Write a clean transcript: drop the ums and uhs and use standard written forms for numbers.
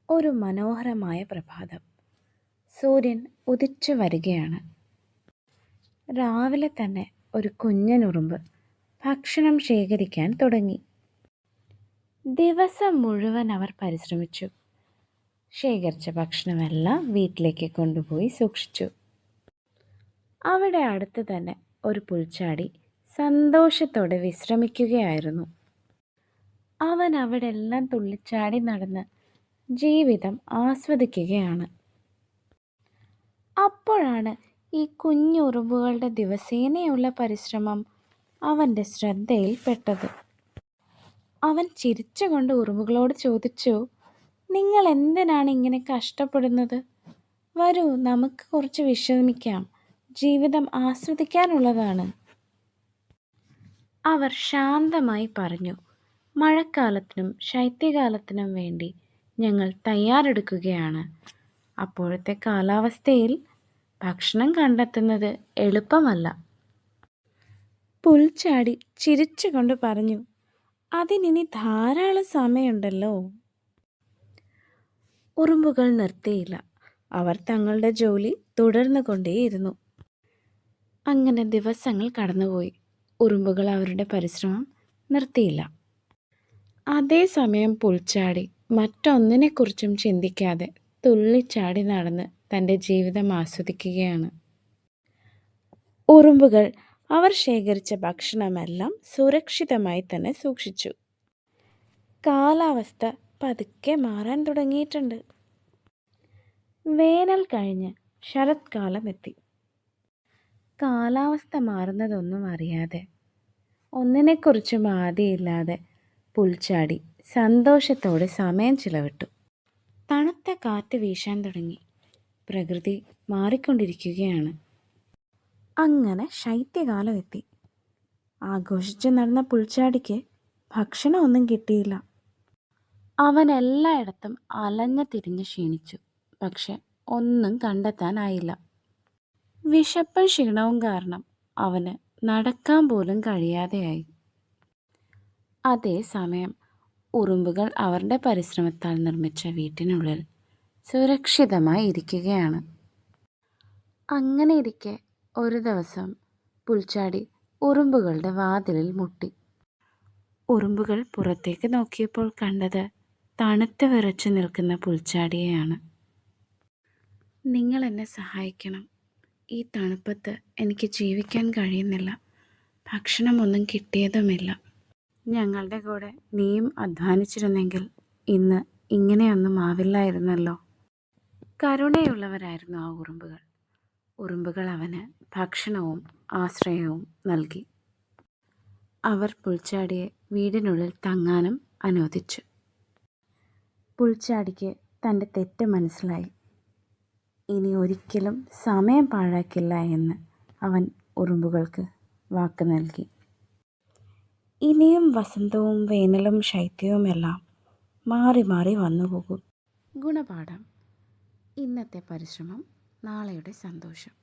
ഒരു മനോഹരമായ പ്രഭാതം. സൂര്യൻ ഉദിച്ചു വരികയാണ്. രാവിലെ തന്നെ ഒരു കുഞ്ഞനുറുമ്പ് ഭക്ഷണം ശേഖരിക്കാൻ തുടങ്ങി. ദിവസം മുഴുവൻ അവർ പരിശ്രമിച്ചു. ശേഖരിച്ച ഭക്ഷണമെല്ലാം വീട്ടിലേക്ക് കൊണ്ടുപോയി സൂക്ഷിച്ചു. അവിടെ അടുത്ത് തന്നെ ഒരു പുൽച്ചാടി സന്തോഷത്തോടെ വിശ്രമിക്കുകയായിരുന്നു. അവൻ അവിടെ എല്ലാം തുള്ളിച്ചാടി നടന്ന് ജീവിതം ആസ്വദിക്കുകയാണ്. അപ്പോഴാണ് ഈ കുഞ്ഞുറുമ്പുകളുടെ ദിവസേനയുള്ള പരിശ്രമം അവൻ്റെ ശ്രദ്ധയിൽപ്പെട്ടത്. അവൻ ചിരിച്ചുകൊണ്ട് ഉറുമ്പുകളോട് ചോദിച്ചു, നിങ്ങൾ എന്തിനാണ് ഇങ്ങനെ കഷ്ടപ്പെടുന്നത്? വരൂ, നമുക്ക് കുറച്ച് വിശ്രമിക്കാം. ജീവിതം ആസ്വദിക്കാനുള്ളതാണ്. അവർ ശാന്തമായി പറഞ്ഞു, മഴക്കാലത്തിനും ശൈത്യകാലത്തിനും വേണ്ടി ഞങ്ങൾ തയ്യാറെടുക്കുകയാണ്. അപ്പോഴത്തെ കാലാവസ്ഥയിൽ ഭക്ഷണം കണ്ടെത്തുന്നത് എളുപ്പമല്ല. പുൽച്ചാടി ചിരിച്ചുകൊണ്ട് പറഞ്ഞു, അതിനിനി ധാരാളം സമയമുണ്ടല്ലോ. ഉറുമ്പുകൾ നിർത്തിയില്ല. അവർ തങ്ങളുടെ ജോലി തുടർന്നു കൊണ്ടേയിരുന്നു. അങ്ങനെ ദിവസങ്ങൾ കടന്നുപോയി. ഉറുമ്പുകൾ അവരുടെ പരിശ്രമം നിർത്തിയില്ല. അതേസമയം പുൽച്ചാടി മറ്റൊന്നിനെക്കുറിച്ചും ചിന്തിക്കാതെ തുള്ളിച്ചാടി നടന്ന് തൻ്റെ ജീവിതം ആസ്വദിക്കുകയാണ്. ഉറുമ്പുകൾ അവർ ശേഖരിച്ച ഭക്ഷണമെല്ലാം സുരക്ഷിതമായി തന്നെ സൂക്ഷിച്ചു. കാലാവസ്ഥ പതുക്കെ മാറാൻ തുടങ്ങിയിട്ടുണ്ട്. വേനൽ കഴിഞ്ഞ് ശരത്കാലം എത്തി. കാലാവസ്ഥ മാറുന്നതൊന്നും അറിയാതെ, ഒന്നിനെക്കുറിച്ചും ആദിയില്ലാതെ പുൽച്ചാടി സന്തോഷത്തോടെ സമയം ചിലവിട്ടു. തണുത്ത കാറ്റ് വീശാൻ തുടങ്ങി. പ്രകൃതി മാറിക്കൊണ്ടിരിക്കുകയാണ്. അങ്ങനെ ശൈത്യകാലം എത്തി. ആഘോഷിച്ച് നടന്ന പുൽച്ചാടിക്ക് ഭക്ഷണമൊന്നും കിട്ടിയില്ല. അവൻ എല്ലായിടത്തും അലഞ്ഞു തിരിഞ്ഞ് ക്ഷീണിച്ചു. പക്ഷെ ഒന്നും കണ്ടെത്താനായില്ല. വിശപ്പും ക്ഷീണവും കാരണം അവന് നടക്കാൻ പോലും കഴിയാതെയായി. അതേസമയം ഉറുമ്പുകൾ അവരുടെ പരിശ്രമത്താൽ നിർമ്മിച്ച വീട്ടിനുള്ളിൽ സുരക്ഷിതമായി ഇരിക്കുകയാണ്. അങ്ങനെ ഇരിക്കെ ഒരു ദിവസം പുൽച്ചാടി ഉറുമ്പുകളുടെ വാതിലിൽ മുട്ടി. ഉറുമ്പുകൾ പുറത്തേക്ക് നോക്കിയപ്പോൾ കണ്ടത് തണുത്ത് വിറച്ചു നിൽക്കുന്ന പുൽച്ചാടിയെയാണ്. നിങ്ങൾ എന്നെ സഹായിക്കണം. ഈ തണുപ്പത്ത് എനിക്ക് ജീവിക്കാൻ കഴിയുന്നില്ല. ഭക്ഷണമൊന്നും കിട്ടിയതുമില്ല. ഞങ്ങളുടെ കൂടെ നീയും അധ്വാനിച്ചിരുന്നെങ്കിൽ ഇന്ന് ഇങ്ങനെയൊന്നും ആവില്ലായിരുന്നല്ലോ. കരുണയുള്ളവരായിരുന്നു ആ ഉറുമ്പുകൾ. ഉറുമ്പുകൾ അവന് ഭക്ഷണവും ആശ്രയവും നൽകി. അവർ പുൽച്ചാടിയെ വീടിനുള്ളിൽ തങ്ങാനും അനുവദിച്ചു. പുൽച്ചാടിക്ക് തൻ്റെ തെറ്റ് മനസ്സിലായി. ഇനി ഒരിക്കലും സമയം പാഴാക്കില്ല എന്ന് അവൻ ഉറുമ്പുകൾക്ക് വാക്ക് നൽകി. ഇനിയും വസന്തവും വേനലും ശൈത്യവുമെല്ലാം മാറി മാറി വന്നുപോകും. ഗുണപാഠം: ഇന്നത്തെ പരിശ്രമം നാളെയുടെ സന്തോഷം.